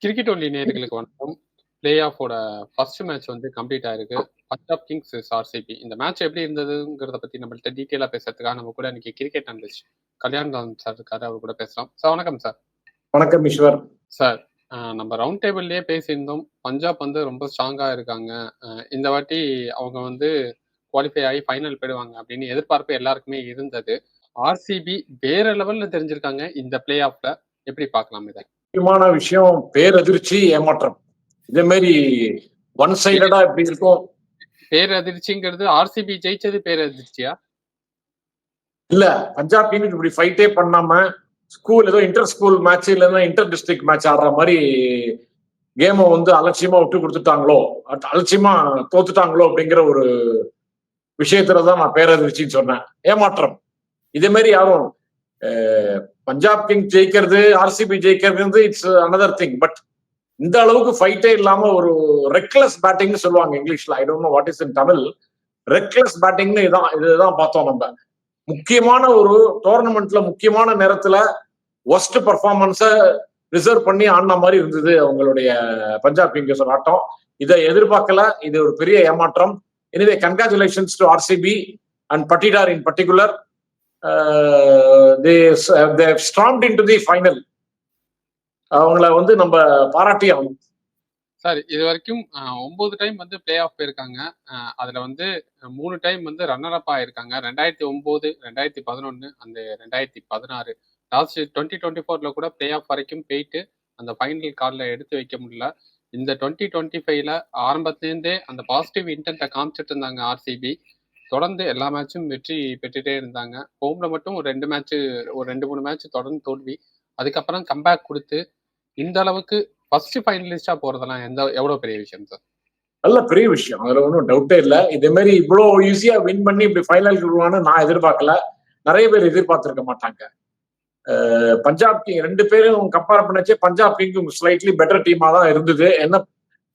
Cricket only நேயர்களுக்கு வணக்கம். Play ஆஃபோட first match வந்து கம்ப்ளீட் ஆயிருக்கு. Punjab Kings vs RCB. இந்த மேட்ச் எப்படி இருந்ததுங்கிறத பத்தி நம்மள்ட்ட டீட்டெயிலா பேசுறதுக்காக நம்ம கூட இன்னைக்கு கிரிக்கெட் அனலிஸ்ட் கல்யாண் சார் இருக்காரு. அவர் கூட பேசலாம். சார் வணக்கம் சார். வணக்கம் ஈஸ்வர். சார் நம்ம ரவுண்ட் டேபிள்லயே பேசியிருந்தோம். பஞ்சாப் வந்து ரொம்ப ஸ்ட்ராங்கா இருக்காங்க. இந்த வாட்டி அவங்க வந்து குவாலிஃபை ஆகி ஃபைனல் போயிடுவாங்க அப்படின்னு எதிர்பார்ப்பு எல்லாருக்குமே இருந்தது. ஆர்சிபி வேற லெவல்ல தெரிஞ்சிருக்காங்க இந்த பிளே ஆஃப்ல. எப்படி பார்க்கலாம் இதை? முக்கியமான விஷயம் பேரதிர்ச்சி, ஏமாற்றம். இதே மாதிரி ஒன் சைடடா எப்படி இருக்கும்? பேரதிர்ச்சிங்கிறது ஆர்சிபி ஜெயிச்சது பேரதிர்ச்சியா? இல்ல, பஞ்சாப் கிங்ஸ் இப்படி ஃபைட்டே பண்ணாம ஸ்கூல் ஏதோ இன்டர் ஸ்கூல் மேட்ச் இல்லைன்னா இன்டர் டிஸ்ட்ரிக்ட் மேட்ச் ஆடுற மாதிரி கேமை வந்து அலட்சியமா விட்டு கொடுத்துட்டாங்களோ, அலட்சியமா தோத்துட்டாங்களோ அப்படிங்கிற ஒரு விஷயத்துலதான் நான் பேரதிர்ச்சின்னு சொன்னேன். ஏமாற்றம். இதே மாதிரி யாரும் பஞ்சாப் கிங்ஸ் ஜெயிக்கிறது, ஆர்சிபி ஜெயிக்கிறது இட்ஸ் அனதர் திங். பட் இந்த அளவுக்கு ஃபைட்டே இல்லாம ஒரு ரெக்லெஸ் பேட்டிங்னு சொல்லுவாங்க இங்கிலீஷ்ல. I don't know what is in Tamil. Reckless பேட்டிங்னு இதுதான் பார்த்தோம். நம்ம முக்கியமான ஒரு டோர்னமெண்ட்ல முக்கியமான நேரத்துல ஒஸ்ட் பர்ஃபார்மன்ஸ ரிசர்வ் பண்ணி ஆடின மாதிரி இருந்தது அவங்களுடைய பஞ்சாப் கிங்ஸ் ஆட்டம். இதை எதிர்பார்க்கல. இது ஒரு பெரிய ஏமாற்றம். Anyway congratulations to RCB and Patidar in particular. they stormed into the final. அவங்கள வந்து நம்ம பாராட்டி ஆகணும். சார் இது வரைக்கும் 9 டைம் வந்து பிளே ஆஃப் போயிருக்காங்க. அதுல வந்து 3 டைம் வந்து ரன்னர் அப் ஆயிருக்காங்க. 2009, 2011 அந்த 2016. லாஸ்ட் 2024ல கூட பிளே ஆஃப் வரைக்கும் போயிட்டு அந்த ஃபைனல் கார்ட்ல எடுத்து வைக்க முடியல. இந்த 2025ல ஆரம்பத்திலேருந்தே அந்த பாசிட்டிவ் இன்டென்ட்டை காமிச்சிட்டு இருந்தாங்க ஆர்சிபி. தொடர்ந்து எல்லா மேட்சும் வெற்றி பெற்றுட்டே இருந்தாங்க. ஹோம்ல மட்டும் ஒரு 2-3 மேட்ச் தொடர்ந்து தோல்வி. அதுக்கப்புறம் கம்பேக் கொடுத்து இந்த அளவுக்கு ஃபர்ஸ்ட் ஃபைனலிஸ்டா போறதெல்லாம் எவ்வளவு பெரிய விஷயம் சார்? நல்ல பெரிய விஷயம், அதுல ஒன்றும் டவுட்டே இல்லை. இதே மாதிரி இவ்வளவு ஈஸியா வின் பண்ணி இப்படி ஃபைனல் வருவான்னு நான் எதிர்பார்க்கல. நிறைய பேர் எதிர்பார்த்திருக்க மாட்டாங்க. பஞ்சாப் கிங் 2 பேரும் கம்பேர் பண்ணச்சே பஞ்சாப் கிங் ஸ்லைட்லி பெட்டர் டீமா தான் இருந்தது. என்ன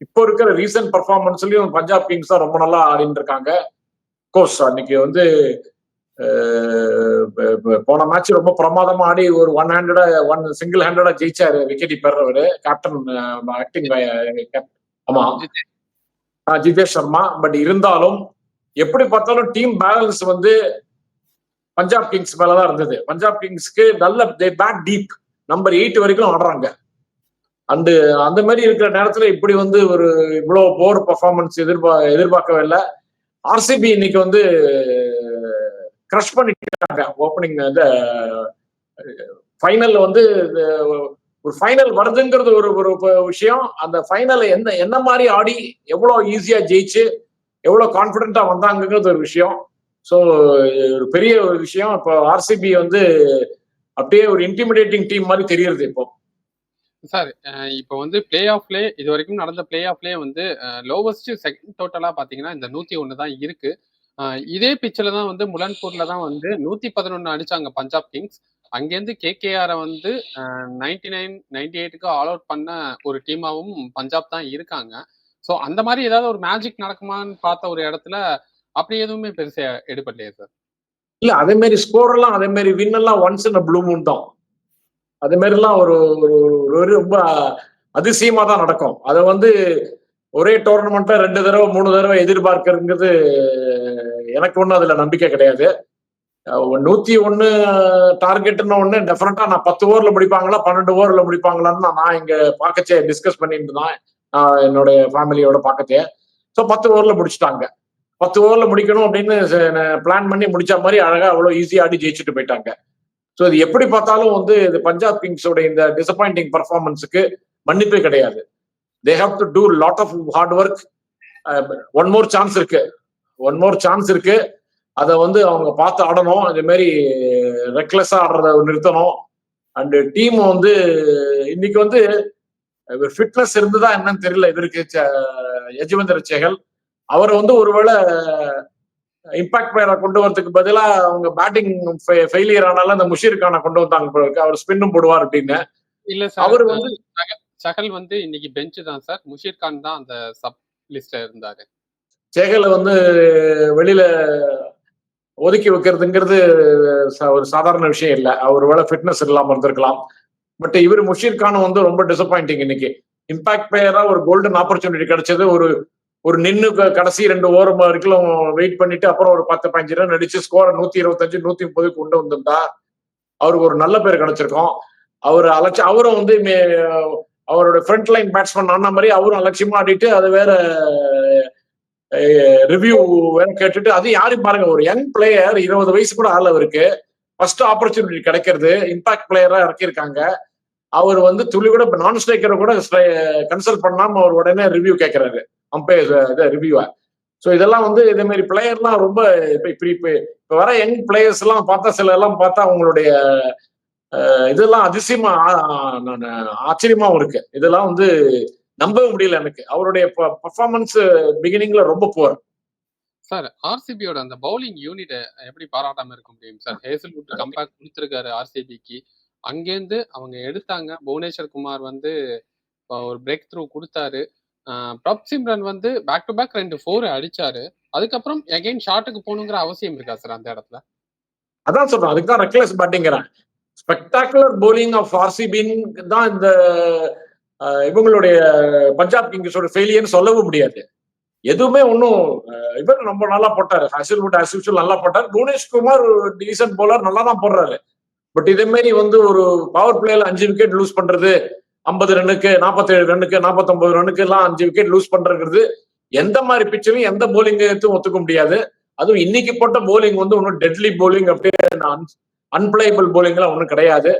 இப்போ இருக்கிற ரீசன்ட் பர்ஃபார்மன்ஸ்லயும் பஞ்சாப் கிங்ஸ் தான் ரொம்ப நல்லா ஆடிட்டு இருக்காங்க. கோர்ஸ் அன்னைக்கு வந்து போன மேட்ச் ரொம்ப பிரமாதமா ஆடி ஒரு சிங்கிள் ஹேண்டடா ஜெயிச்சாரு விக்கெட் பெறவர் கேப்டன் ஆக்டிங். ஆமா, ஜிதேஷ் சர்மா. பட் இருந்தாலும் எப்படி பார்த்தாலும் டீம் பேலன்ஸ் வந்து பஞ்சாப் கிங்ஸ் மேலதான் இருந்தது. பஞ்சாப் கிங்ஸ்க்கு நல்ல பேட் டீப் நம்பர் 8 வரைக்கும் ஆடுறாங்க. அந்த மாதிரி இருக்கிற நேரத்துல இப்படி வந்து ஒரு இவ்வளவு போர் பர்ஃபார்மன்ஸ் எதிர்பார்க்கவே இல்லை. ஆர்சிபி இன்னைக்கு வந்து கிரஷ் பண்ணிட்டாங்க. ஓப்பனிங் இந்த ஃபைனல்ல வந்து ஒரு ஃபைனல் வருதுங்கிறது ஒரு விஷயம். அந்த ஃபைனல் என்ன மாதிரி ஆடி எவ்வளவு ஈஸியா ஜெயிச்சு எவ்வளவு கான்பிடண்டா வந்தாங்கிறது ஒரு விஷயம். ஸோ ஒரு பெரிய ஒரு விஷயம். இப்போ ஆர்சிபி வந்து அப்படியே ஒரு இன்டிமிடேட்டிங் டீம் மாதிரி தெரியுது இப்போ. சார் இப்போ வந்து பிளே ஆஃப்ல இது வரைக்கும் நடந்த பிளே ஆஃப்லேயே வந்து லோவஸ்ட் செகண்ட் டோட்டலா பாத்தீங்கன்னா இந்த 101 தான் இருக்கு. இதே பிச்சில் தான் வந்து முலன்பூர்ல தான் வந்து 111 அடிச்சாங்க பஞ்சாப் கிங்ஸ். அங்கேருந்து கேகேஆரை வந்து 99, 98க்கு ஆல் அவுட் பண்ண ஒரு டீமாவும் பஞ்சாப் தான் இருக்காங்க. ஸோ அந்த மாதிரி ஏதாவது ஒரு மேஜிக் நடக்குமான்னு பார்த்த ஒரு இடத்துல அப்படி எதுவுமே பெருசா எடுப்படலையே சார்? இல்ல, அதே மாதிரி ஸ்கோர் எல்லாம் அதே மாதிரி வின் எல்லாம் ஒன்ஸ் இன் ப்ளூ மூன் தான். அதே மாதிரி எல்லாம் ஒரு ரொம்ப அதிசயமா தான் நடக்கும். அதை வந்து ஒரே டோர்னமெண்ட்ல 2 தடவை 3 தடவை எதிர்பார்க்கறதுங்கிறது எனக்கு ஒன்றும் அதுல நம்பிக்கை கிடையாது. 101 டார்கெட்னு ஒண்ணு டெஃபினட்டா நான் 10 ஓவர்ல முடிப்பாங்களா 12 ஓவர்ல முடிப்பாங்களான்னு நான் இங்க பார்க்கச்சே டிஸ்கஸ் பண்ணிட்டு தான் என்னோட ஃபேமிலியோட பார்க்கச்சே. ஸோ 10 ஓவர்ல முடிச்சுட்டாங்க. 10 ஓவர்ல முடிக்கணும் அப்படின்னு பிளான் பண்ணி முடிச்ச மாதிரி அழகா அவ்வளவு ஈஸியா ஆடி ஜெயிச்சுட்டு போயிட்டாங்க. ஸோ இது எப்படி பார்த்தாலும் வந்து இது பஞ்சாப் கிங்ஸோட இந்த டிசப்பாயிண்டிங் பர்ஃபார்மன்ஸுக்கு மன்னிப்பே கிடையாது. They have to do lot of hard work. One more chance இருக்கு. அதை வந்து அவங்க பார்த்து ஆடணும். இதே மாதிரி ரெக்லெஸ்ஸா ஆடுறத நிறுத்தணும். அண்ட் டீம் வந்து இன்னைக்கு வந்து ஃபிட்னஸ் இருந்ததா என்னன்னு தெரியல. இதற்கு யஜுவேந்திர சேகல் அவரை வந்து ஒருவேளை இம்பாக்ட் பிளேயரை கொண்டு வரதுக்கு பதிலா அவங்க பேட்டிங் ஃபெயிலியர் ஆனாலும் அந்த முஷீர் கானை கொண்டு வந்தாங்க. அவர் ஸ்பின்னும் போடுவார் அப்படின்னு. இல்ல சார், அவர் வந்து சகல் வந்து இன்னைக்கு பெஞ்ச் தான் சார். முஷீர் கான் தான் அந்த சப் லிஸ்ட்ல இருந்தாரு. சேகலை வந்து வெளியில ஒதுக்கி வைக்கிறதுங்கிறது ஒரு சாதாரண விஷயம் இல்லை. அவர் வேலை ஃபிட்னஸ் இல்லாம இருந்திருக்கலாம். பட் இவர் முஷீர் கான் வந்து ரொம்ப டிசப்பாயிண்டிங் இன்னைக்கு. இம்பாக்ட் பிளேயரா ஒரு கோல்டன் ஆப்பர்ச்சுனிட்டி கிடைச்சது. ஒரு நின்னு கடைசி 2 ஓவர் வரைக்கும் வெயிட் பண்ணிட்டு அப்புறம் ஒரு 10-15 ரன் அடிச்சு ஸ்கோரை 125 130 கொண்டு வந்திருந்தா அவருக்கு ஒரு நல்ல பேர் கிடைச்சிருக்கும். அவரும் வந்து அவரோட ஃப்ரண்ட் லைன் பேட்ஸ்மேன் ஆன மாதிரி அவரும் அலட்சியமா ஆடிட்டு அது வேற ரிவ்யூ வேற கேட்டுட்டு அது யாரும் பாருங்க, ஒரு யங் பிளேயர் 20 வயசு கூட ஆள் அவருக்கு ஃபர்ஸ்ட் ஆப்பர்ச்சுனிட்டி கிடைக்கிறது, இம்பாக்ட் பிளேயரா இறக்கியிருக்காங்க. அவர் வந்து துளி கூட நான் ஸ்ட்ரைக்கரை கூட கன்சல்ட் பண்ணாம அவர் உடனே ரிவ்யூ கேட்கிறாரு, அம்பையர் ரிவ்யூவை. ஸோ இதெல்லாம் வந்து இதே மாதிரி பிளேயர்லாம் ரொம்ப இப்ப வர யங் பிளேயர்ஸ் எல்லாம் பார்த்தா சில எல்லாம் பார்த்தா அவங்களுடைய இதெல்லாம் அதிசயமா ஆச்சரியமாவும் இருக்கு. இதெல்லாம் வந்து நம்பவே முடியல எனக்கு. அவருடைய பர்ஃபார்மன்ஸ் பிகினிங்ல ரொம்ப புவர். சார் ஆர்சிபியோட அந்த பவுலிங் யூனிட் எப்படி பாராட்டாம இருக்க முடியும் சார்? ஹேசல்வுட் கம்பேக் கொடுத்துருக்காரு ஆர்சிபிக்கு. அங்கேருந்து அவங்க எடுத்தாங்க. புவனேஸ்வர் குமார் வந்து ஒரு பிரேக் த்ரூ கொடுத்தாரு. பிரப் சிம்ரன் வந்து பேக் டு பேக் 2 4 அடிச்சாரு. அதுக்கப்புறம் எகைன் ஷாட்டுக்கு போகணுங்கிற அவசியம் இருக்கா சார் அந்த இடத்துல? அதான் சொல்றேன், அதுக்கு தான் ரெக்லெஸ் பேட்டிங்கிறேன். ஸ்பெக்டாகுலர் போலிங் ஆஃப் ஆர்சிபின்னு தான் இந்த இவங்களுடைய பஞ்சாப் கிங்ஸோட ஃபெயிலியர்னு சொல்லவும் முடியாது. எதுவுமே ஒன்றும் இவர் ரொம்ப நல்லா போட்டாரு, ஹேசல்வுட் ஆஸ் யூசுவல் நல்லா போட்டார். புவனேஷ்குமார் டீசன்ட் போலர், நல்லா தான் போடுறாரு. பட் இதே மாதிரி வந்து ஒரு பவர் பிளேல 5 விக்கெட் லூஸ் பண்றது, 50 ரன்னுக்கு 47 ரன்னுக்கு 49 ரன்னுக்கு எல்லாம் 5 விக்கெட் லூஸ் பண்றது எந்த மாதிரி பிச்சிலும் எந்த போலிங்கும் ஒத்துக்க முடியாது. அதுவும் இன்னைக்கு போட்ட போலிங் வந்து ஒன்னும் டெட்லி போலிங் அப்படியே அன்பிளேயபிள் போலிங் எல்லாம் ஒன்றும் கிடையாது.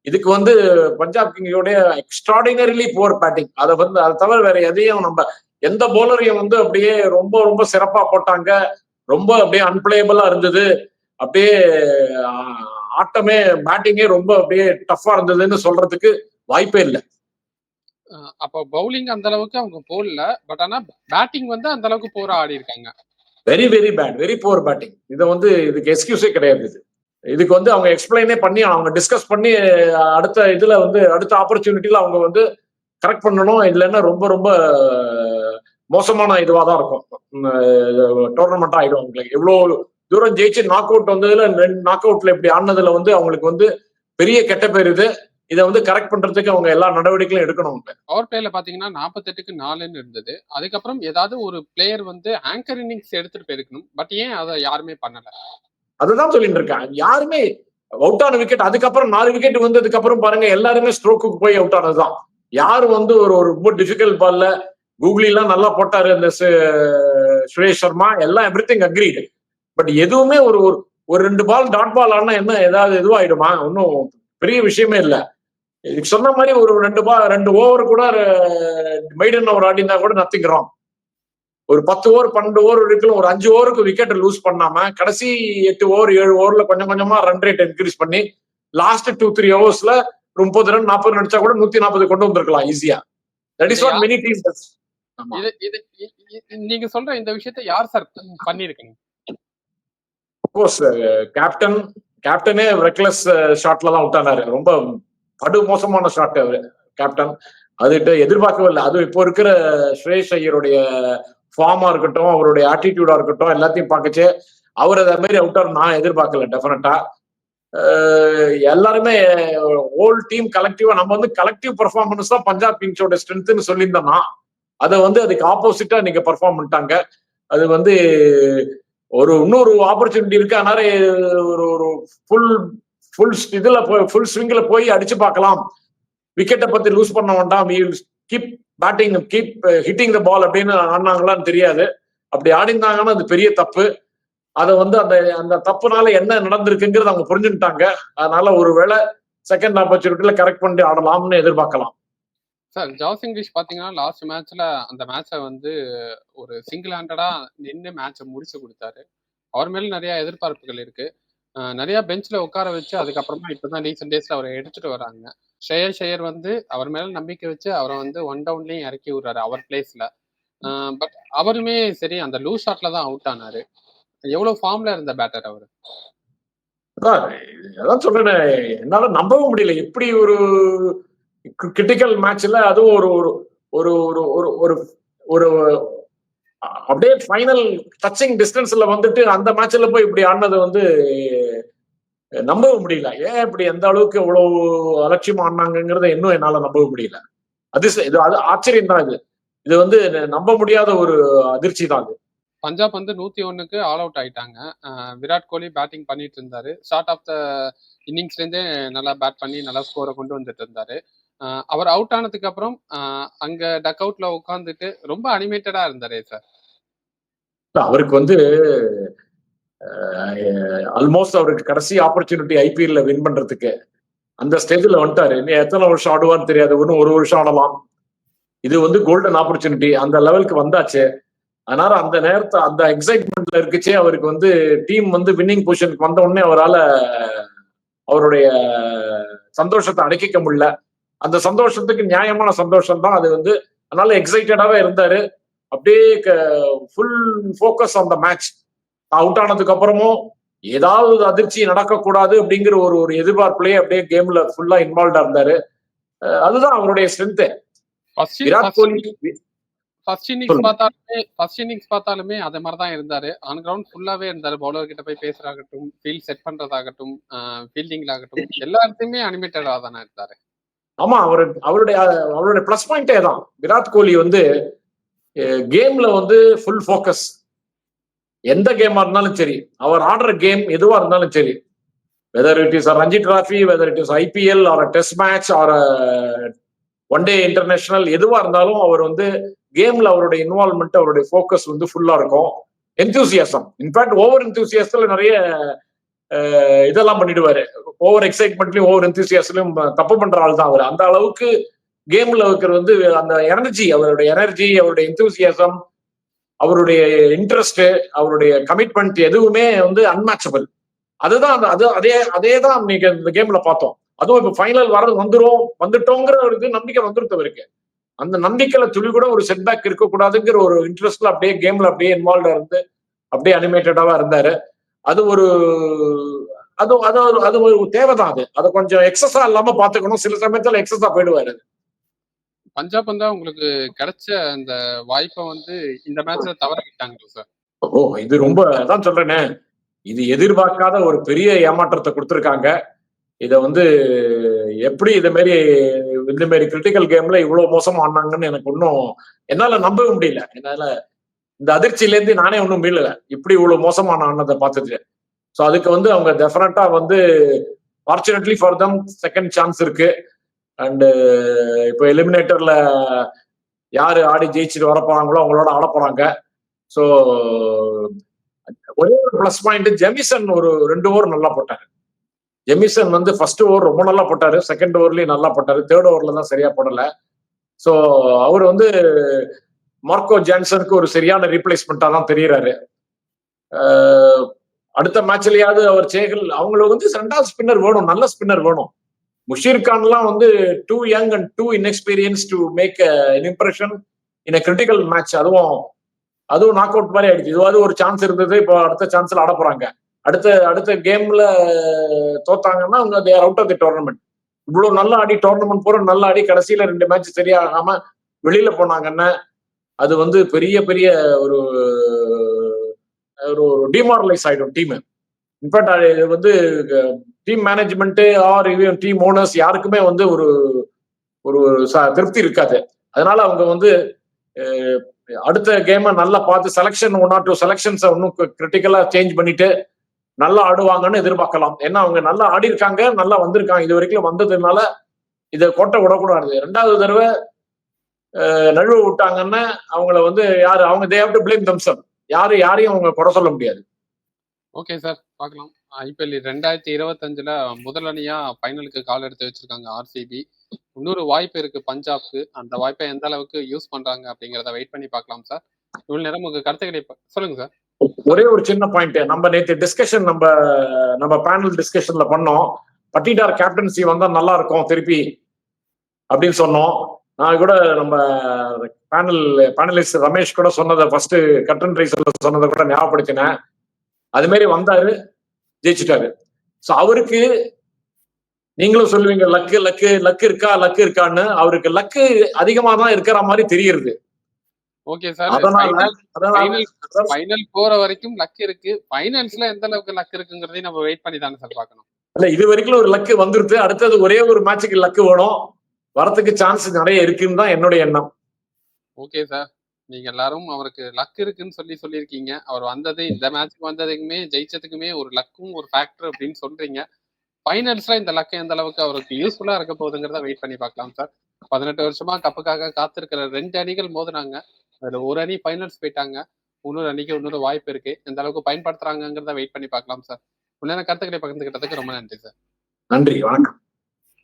இதுக்கு வந்து பஞ்சாப் கிங்கோடைய எக்ஸ்ட்ராடினரிலி புவர் பேட்டிங். அதை தவிர வேற எதையும் நம்ம எந்த போலரையும் வந்து அப்படியே ரொம்ப ரொம்ப சிறப்பா போட்டாங்க, ரொம்ப அப்படியே அன்பிளேயபிளா இருந்தது, அப்படியே ஆட்டமே பேட்டிங்கே ரொம்ப அப்படியே டஃபா இருந்ததுன்னு சொல்றதுக்கு வாய்ப்பே இல்லை. அப்போ பவுலிங் அந்த அளவுக்கு அவங்க போடல, பட் ஆனா பேட்டிங் வந்து அந்த அளவுக்கு போற ஆடி இருக்காங்க. Very very bad, very poor batting. இதை வந்து இதுக்கு எக்ஸ்கியூஸே கிடையாது. இதுக்கு வந்து அவங்க எக்ஸ்பிளைனே பண்ணி அவங்க டிஸ்கஸ் பண்ணி அடுத்த இதுல வந்து அடுத்த ஆப்பர்ச்சுனிட்டியில அவங்க வந்து கரெக்ட் பண்ணணும். இல்லைன்னா ரொம்ப ரொம்ப மோசமான இதுவா தான் இருக்கும். டோர்னமெண்ட் ஆயிடும் அவங்களுக்கு. எவ்வளவு தூரம் ஜெயிச்சு நாக் அவுட் வந்ததுல நாக் அவுட்ல இப்படி ஆனதுல வந்து அவங்களுக்கு வந்து பெரிய கெட்ட பேர் இது. இதை வந்து கரெக்ட் பண்றதுக்கு அவங்க எல்லா நடவடிக்கைகளும் எடுக்கணும். பவர் பிளேல பாத்தீங்கன்னா 48க்கு 4 இருந்தது. அதுக்கப்புறம் ஏதாவது ஒரு பிளேயர் வந்து ஆங்கர் இன்னிங்ஸ் எடுத்துட்டு போயிருக்கணும். பட் ஏன் அதை யாருமே பண்ணல? அதுதான் சொல்லிட்டு இருக்கேன். யாருமே அவுட் ஆன விக்கெட் அதுக்கப்புறம் 4 விக்கெட் வந்ததுக்கு அப்புறம் பாருங்க எல்லாருமே ஸ்ட்ரோக்குக்கு போய் அவுட் ஆனதுதான். யாரும் வந்து ஒரு ரொம்ப டிஃபிகல்ட் பால்ல கூகுளி எல்லாம் நல்லா போட்டாரு அந்த சுரேஷ் சர்மா எல்லாம் எவ்ரிதிங் அக்ரீடு. பட் எதுவுமே ஒரு 2 பால் டாட் பால் ஆனா என்ன ஏதாவது இதுவாயிடுமா? ஒன்னும் பெரிய விஷயமே இல்லை. இதுக்கு சொன்ன மாதிரி ஒரு 2 ஓவர் கூட மெய்டன் ஓவர் ஆடினா கூட நத்திங் ராங். ஒரு 10 ஓவர் 12 ஓவர் வரைக்கும் ஒரு 5 ஓவருக்கு விக்கெட் லூஸ் பண்ணாம கடைசி 8 ஓவர் 7 ஓவர்ல கொஞ்சம் கொஞ்சமா ரன் ரேட் இன்க்ரீஸ் பண்ணி லாஸ்ட் 2-3 ஓவர்ஸ்ல 30 ரன் 40 ரன் அடிச்சா கூட 140 கொண்டு வந்திருக்கலாம் ஈஸியா. That is what many teams. நீங்க சொல்ற இந்த விஷயத்தை யார் சார் பண்ணிருக்கீங்க? கோர்ஸ் கேப்டனே ரெக்லெஸ் ஷாட்ல தான் அவுட் ஆனாரு. ரொம்ப படு மோசமான ஷாட் அவரு கேப்டன். அதுகிட்ட எதிர்பார்க்கவே இல்லை. அது இப்போ இருக்கிற ஸ்ரேஷ் ஐயருடைய ஃபார்மா இருக்கட்டும், அவருடைய ஆட்டிடியூடா இருக்கட்டும், எல்லாத்தையும் பார்க்கச்சு அவர் அதை மாதிரி அவுட் ஆர் நான் எதிர்பார்க்கல. டெஃபினட்டா எல்லாருமே ஹோல் டீம் கலெக்டிவா நம்ம வந்து கலெக்டிவ் பெர்ஃபார்மன்ஸ் தான் பஞ்சாப் கிங்ஸோட ஸ்ட்ரென்த்னு சொல்லியிருந்தோம்னா அதை வந்து அதுக்கு ஆப்போசிட்டா நீங்க பெர்ஃபார்ம் பண்ணிட்டாங்க. அது வந்து இன்னொரு ஆப்பர்ச்சுனிட்டி இருக்கு. அதனால ஒரு ஃபுல் இதுல ஃபுல் ஸ்விங்ல போய் அடிச்சு பார்க்கலாம், விக்கெட்டை பத்தி லூஸ் பண்ண வேண்டாம், keep batting keep hitting the ball அப்படின்னு ஆடினாங்களான்னு தெரியாது. அப்படி ஆடினாங்கன்னா அது பெரிய தப்பு. அதை வந்து அந்த தப்புனால என்ன நடந்திருக்குங்கிறது அவங்க புரிஞ்சுட்டாங்க. அதனால ஒருவேளை செகண்ட் ஆப்பர்ச்சுனிட்டியில கரெக்ட் பண்ணி ஆடலாம்னு எதிர்பார்க்கலாம். சார் ஜாஸ் இங்கிலீஷ் பாத்தீங்கன்னா லாஸ்ட் மேட்ச்ல அந்த மேட்சை வந்து ஒரு சிங்கிள் ஹேண்டடா நின்று மேட்சை முடிச்சு கொடுத்தாரு. அவர் மேல நிறைய எதிர்பார்ப்புகள் இருக்கு. நிறைய பெஞ்ச்ல உட்கார வச்சு அதுக்கப்புறமா இப்பதான் ரீசெண்ட் டேஸ்ல அவரை எடுத்துட்டு வராங்க. ஷேயர் வந்து அவர் மேல நம்பிக்கை வச்சு அவரை வந்து 1 டவுன்லயும் இறக்கி விடுறாரு அவர் பிளேஸ்ல. பட் அவருமே சரி அந்த லூஸ் ஷாட்ல தான் அவுட் ஆனாரு. எவ்வளவு ஃபார்ம்ல இருந்த பேட்டர் அவரு. அதான் சொல்றேன், என்னால நம்பவும் முடியல. எப்படி ஒரு கிரிட்டிக்கல் மேட்ச்ல அதுவும் ஒரு ஒரு அப்படியே ஃபைனல் டச்சிங் டிஸ்டன்ஸ்ல வந்துட்டு அந்த மேட்ச்ல போய் இப்படி ஆடினது வந்து நம்பவும் முடியல. ஏன் இப்படி எந்த அளவுக்கு இவ்வளவு அலட்சியமா ஆடினாங்கிறத இன்னும் என்னால நம்பவும் முடியல. இது அது ஆச்சரியம் தான். இது வந்து நம்ப முடியாத ஒரு அதிர்ச்சி தான் அது. பஞ்சாப் வந்து 101க்கு ஆல் அவுட் ஆயிட்டாங்க. விராட் கோலி பேட்டிங் பண்ணிட்டு இருந்தாரு. ஸ்டார்ட் ஆஃப் த இன்னிங்ஸ்லேருந்தே நல்லா பேட் பண்ணி நல்லா ஸ்கோரை கொண்டு வந்துட்டு இருந்தாரு. அவர் அவுட் ஆனதுக்கு அப்புறம் அங்க டக் அவுட்ல உட்காந்துட்டு ரொம்ப அனிமேட்டடா இருந்தாரு சார். அவருக்கு வந்து ஆல்மோஸ்ட் அவருக்கு கடைசி ஆப்பர்ச்சுனிட்டி ஐபிஎல்ல வின் பண்றதுக்கு அந்த ஸ்டேஜ்ல வந்துட்டாரு. இன்னும் எத்தனை வருஷம் ஆடுவான்னு தெரியாது, இன்னும் ஒரு வருஷம் ஆடலாம். இது வந்து கோல்டன் ஆப்பர்ச்சுனிட்டி, அந்த லெவலுக்கு வந்தாச்சு. அதனால அந்த நேரத்தை அந்த எக்ஸைட்மெண்ட்ல இருக்குச்சே அவருக்கு வந்து டீம் வந்து வின்னிங் பொசிஷனுக்கு வந்த உடனே அவரால் அவருடைய சந்தோஷத்தை அடக்கிக்க முடியல. அந்த சந்தோஷத்துக்கு நியாயமான சந்தோஷம் தான் அது வந்து. அதனால எக்ஸைட்டடாவே இருந்தாரு. அப்படியே full focus on the match. Out ஆனதுக்கு அப்புறமும் ஏதாவது அதிர்ச்சி நடக்கக்கூடாது அப்படிங்கிற ஒரு எதிர்பார்ப்புலயே அப்படியே கேம்ல ஃபுல்லா இன்வால்வ்டா இருந்தாரு. அதுதான் அவருடைய strength. Virat Kohli first innings பார்த்தாலுமே அதே மாதிரி தான் இருந்தாரு. ஆன் கிரவுண்ட் ஃபுல்லாவே இருந்தாரு. பவுலர் கிட்ட போய் பேசுறதாகட்டும், ஃபீல்ட் செட் பண்றதாகட்டும், ஃபீல்டிங்ல ஆகட்டும், எல்லாத்தையுமே அனிமேட்டடா தானே இருந்தாரு. ஆமா, அவருடைய பிளஸ் பாயிண்டே தான். விராட் கோலி வந்து கேம்ல வந்து ஃபுல் ஃபோக்கஸ். எந்த கேமா இருந்தாலும் சரி, அவர் ஆடுற கேம் எதுவா இருந்தாலும் சரி, whether it is Ranji trophy, whether it is IPL or test match or one day international, எதுவா இருந்தாலும் அவர் வந்து கேம்ல அவருடைய இன்வால்வ்மெண்ட், அவருடைய ஃபோக்கஸ் வந்து ஃபுல்லா இருக்கும். என்தூசியாசம், இன்ஃபேக்ட் ஓவர் என்தூசியாசத்துல நிறைய இதெல்லாம் பண்ணிடுவாரு. ஓவர் எக்ஸைட்மெண்ட்லயும் ஓவர் என்தூசியாஸ்லயும் தப்பு பண்ற ஆள் தான் அவர். அந்த அளவுக்கு கேம்ல இருக்கிற வந்து அந்த எனர்ஜி, அவருடைய என்தூசியாசம், அவருடைய இன்ட்ரெஸ்ட், அவருடைய கமிட்மெண்ட் எதுவுமே வந்து அன்மேட்சபிள். அதுதான் அதே தான் இன்னைக்கு இந்த கேம்ல பார்த்தோம். அதுவும் இப்ப ஃபைனல் வந்துட்டோங்கிற ஒரு இது நம்பிக்கை வந்துருத்து அவருக்கு. அந்த நம்பிக்கையில துளி கூட ஒரு செட்பேக் இருக்கக்கூடாதுங்கிற ஒரு இன்ட்ரெஸ்ட்ல அப்படியே கேம்ல அப்படியே இன்வால்வ் இருந்து அப்படியே அனிமேட்டடாவா இருந்தாரு. அது ஒரு அது ஒரு தேவைதான். அதை கொஞ்சம் எக்ஸஸா இல்லாம பாத்துக்கணும். சில சமயத்துல எக்ஸஸா போயிடுவாரு. பஞ்சாப் வந்து உங்களுக்கு கிடைச்ச அந்த வாய்ப்பை வந்து இந்த மேட்ச்ல தவற விட்டாங்க சார். இது ரொம்ப அதான் சொல்றேனே, இது எதிர்பார்க்காத ஒரு பெரிய ஏமாற்றத்தை கொடுத்திருக்காங்க. இத வந்து எப்படி இந்த மாதிரி கிரிட்டிக்கல் கேம்ல இவ்வளவு மோசமா ஆனாங்கன்னு எனக்கு ஒன்னும் என்னால நம்பவே முடியல. என்னால இந்த அதிர்ச்சியில இருந்து நானே ஒன்னும் மீளல, இப்படி இவ்வளவு மோசமான ஆனதை பார்த்துட்டு. ஸோ அதுக்கு வந்து அவங்க டெஃபினட்டா வந்து fortunately for them second chance இருக்கு. அண்ட் இப்போ எலிமினேட்டர்ல யாரு ஆடி ஜெயிச்சுட்டு வரப்போறாங்களோ அவங்களோட ஆட போறாங்க. ஸோ ஒரே ஒரு பிளஸ் பாயிண்ட், ஜெமிசன் ஒரு 2 ஓவர் நல்லா போட்டாரு. ஜெமிசன் வந்து ஃபர்ஸ்ட் ஓவர் ரொம்ப நல்லா போட்டாரு, செகண்ட் ஓவர்லயும் நல்லா போட்டாரு, தேர்ட் ஓவர்ல தான் சரியா போடல. ஸோ அவர் வந்து மார்க்கோ ஜான்சனுக்கு ஒரு சரியான ரீப்ளேஸ்மெண்டா தான் தெரியுறாரு. அடுத்த மேட்ச்லயாவது அவர் அவங்களுக்கு வந்து 2வது ஸ்பின்னர் வேணும், நல்ல ஸ்பின்னர் வேணும். முஷீர் கான்லாம் வந்து too young and too inexperience to make an impression in a critical match. அதுவும் நாக் அவுட் மாதிரி ஆயிடுச்சு. இதுவாது ஒரு சான்ஸ் இருந்தது, இப்போ அடுத்த சான்ஸ்ல ஆட போறாங்க. அடுத்த கேம்ல தோத்தாங்கன்னா அவங்க they are out of the tournament. இவ்வளவு நல்லா ஆடி டோர்னமெண்ட் பூரா நல்லா ஆடி கடைசியில 2 மேட்ச் சரியாகாம வெளியில போனாங்கன்னா அது வந்து பெரிய பெரிய ஒரு டிமாரலைஸ் ஆயிடும் டீம். இன்ஃபேக்ட் அது வந்து team management R team owners யாருக்குமே வந்து ஒரு திருப்தி இருக்காது. அதனால அவங்க வந்து அடுத்த கேமை நல்லா பார்த்து செலக்ஷன் 1 or 2 செலக்ஷன்ஸை இன்னும் கிரிட்டிக்கலா சேஞ்ச் பண்ணிட்டு நல்லா ஆடுவாங்கன்னு எதிர்பார்க்கலாம். ஏன்னா அவங்க நல்லா ஆடி இருக்காங்க, நல்லா வந்திருக்காங்க, இது வரைக்கும் வந்ததுனால இதை கோட்டை விடக்கூடாது. 2வது தடவை நழுவ விட்டாங்கன்னா அவங்கள வந்து அவங்க they have to blame themselves. யாரையும் அவங்க குறை சொல்ல முடியாது. ஓகே சார், பார்க்கலாம். ஐபிஎல் 2025ல முதல் அணியா ஃபைனலுக்கு கால் எடுத்து வச்சிருக்காங்க ஆர்சிபி. இன்னொரு வாய்ப்பு இருக்கு பஞ்சாப்க்கு. அந்த வாய்ப்பை எந்த அளவுக்கு யூஸ் பண்றாங்க அப்படிங்கறத வெயிட் பண்ணி பார்க்கலாம் சார். இவ்வளவு நேரம் உங்க கருத்துக்களை சொல்லுங்க சார். ஒரே ஒரு சின்ன பாயிண்ட், நம்ம நேற்று டிஸ்கஷன் நம்ம பேனல் டிஸ்கஷன்ல பண்ணோம். பட்டிடார் கேப்டன்சி வந்தா நல்லா இருக்கும் திருப்பி அப்படின்னு சொன்னோம். நான் கூட நம்ம பேனலிஸ்ட் ரமேஷ் கூட சொன்னதை ஃபர்ஸ்ட் கட்டன் ரைஸ்ல சொன்னதை கூட ஞாபகப்படுத்தினேன். அது மாதிரி வந்தாரு, ஜெயிச்சுட்டாரு. ஸோ அவருக்கு நீங்களும் சொல்லுவீங்க லக்கு இருக்கான்னு. அவருக்கு லக்கு அதிகமா தான் இருக்கிற மாதிரி தெரியுது. ஓகே சார், ஃபைனல் போற வரைக்கும் லக் இருக்கு. ஃபைனல்ஸ்ல எந்த அளவுக்கு லக் இருக்குங்கிறதையும் நம்ம வெயிட் பண்ணி தானே சார் பார்க்கணும். இல்ல, இது வரைக்கும் ஒரு லக்கு வந்துருது. அடுத்தது ஒரே ஒரு மேட்சுக்கு லக்கு வேணும். வரத்துக்கு சான்ஸ் நிறைய இருக்குன்னு தான் என்னுடைய எண்ணம். Okay sir. நீங்க எல்லாரும் அவருக்கு லக் இருக்குன்னு சொல்லியிருக்கீங்க. அவர் வந்தது இந்த மேட்ச்க்கு வந்ததுக்குமே ஜெயிச்சதுக்குமே ஒரு லக்கும் ஒரு ஃபேக்டர் அப்படின்னு சொல்றீங்க. ஃபைனல்ஸ்ல இந்த லக் எந்த அளவுக்கு அவருக்கு யூஸ்ஃபுல்லா இருக்க போகுதுங்கிறத வெயிட் பண்ணி பார்க்கலாம் சார். 18 வருஷமா கப்புக்காக காத்திருக்கிற 2 அணிகள் மோதுனாங்க. அதுல ஒரு அணி ஃபைனல்ஸ் போயிட்டாங்க. இன்னொரு அணிக்கு இன்னொரு வாய்ப்பு இருக்கு. எந்த அளவுக்கு பயன்படுத்துறாங்கிறத வெயிட் பண்ணி பார்க்கலாம் சார். உண்மையான கருத்துக்களை பகிர்ந்துகிட்டதுக்கு ரொம்ப நன்றி சார். நன்றி, வணக்கம்.